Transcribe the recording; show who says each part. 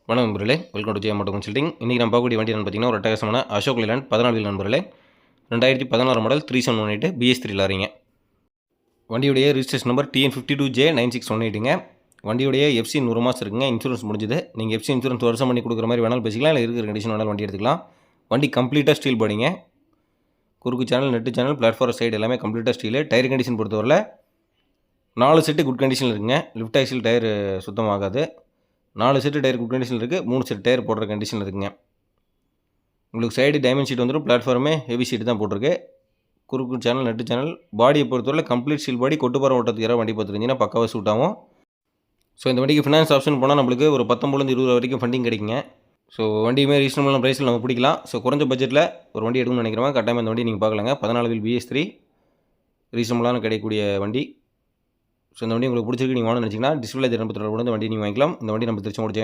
Speaker 1: வணக்கம் நண்பர்களே, welcome to Jayam auto consulting. இன்றைக்கி நம்ம பார்க்கக்கூடிய வண்டி என்னன்னு பார்த்தீங்கன்னா ஒரு அட்டகாசமான அசோக் லேலண்ட் 14 வீல் நண்பர்களே. 2016 மாடல் 3718 BS3 லாரிங்க. வண்டியுடைய ரிஜிஸ்ட்ரேஷன் நம்பர் TN52J9618ங்க. வண்டியுடைய FC 100 மாதம் இருக்குங்க. இன்சூரன்ஸ் முடிஞ்சது. நீங்கள் FC இன்சூரன்ஸ் வருஷம் பண்ணி கொடுக்குற மாதிரி வேணாலும் பேசிக்கலாம், இல்லை இருக்கிற கண்டிஷன் வேணாலும் வண்டி எடுத்துக்கலாம். வண்டி கம்ப்ளீட்டாக ஸ்டீல் பாடிங்க. குறுக்கு channel, net channel, platform side எல்லாமே கம்ப்ளீட்டாக ஸ்டீலு. டயர் கண்டிஷன் பொறுத்தவரை 4 செட்டு குட் கண்டிஷனில் இருக்குங்க. லிஃப்ட் ஆக்சில் டயர் சுத்தமாகாது. 4 செட்டு டயர் குட் கண்டிஷனில் இருக்குது. 3 செட் டயர் போடுற கண்டிஷனில் இருக்குங்க. உங்களுக்கு சைடு டைமண்ட் ஷீட் வந்துடும். பிளாட்ஃபார்மே ஹெவி ஷீட் தான் போட்டிருக்கு. குறுக்கு சேனல், நெட்டு சேனல், பாடியை பொறுத்தவரை கம்ப்ளீட் ஸ்டீல் பாடி. கொட்டுப்பாறை ஓட்டத்துக்கு யாராவது வண்டி பார்த்துருந்தீங்கன்னா பக்காவாக சூட் ஆகும். ஸோ இந்த வண்டிக்கு ஃபினான்ஸ் ஆப்ஷன் போனால் நம்மளுக்கு ஒரு 19-20 வரைக்கும் ஃபண்டிங் கிடைக்குங்க. ஸோ வண்டியுமே ரீசனபிளான ப்ரைஸில் நம்ம பிடிக்கலாம். ஸோ குறைஞ்ச பட்ஜெட்டில் ஒரு வண்டி எடுக்கணும்னு நினைக்கிறவங்க கட்டாயமாக இந்த வண்டி நீங்கள் பார்க்கலாங்க. 14 வீல் BS3 ரீசனபிளான கிடைக்கக்கூடிய வண்டி. ஸோ இந்த வண்டி உங்களுக்கு பிடிச்சிருக்கு, நீங்கள் வாங்கணும்னு நினச்சிங்கன்னா டிஸ்பிளே நம்பர் தொடர்பு வண்டி நீங்கள் வாங்கிக்கலாம். இந்த வண்டி நம்ம திருச்செங்கோடு ஜெயம்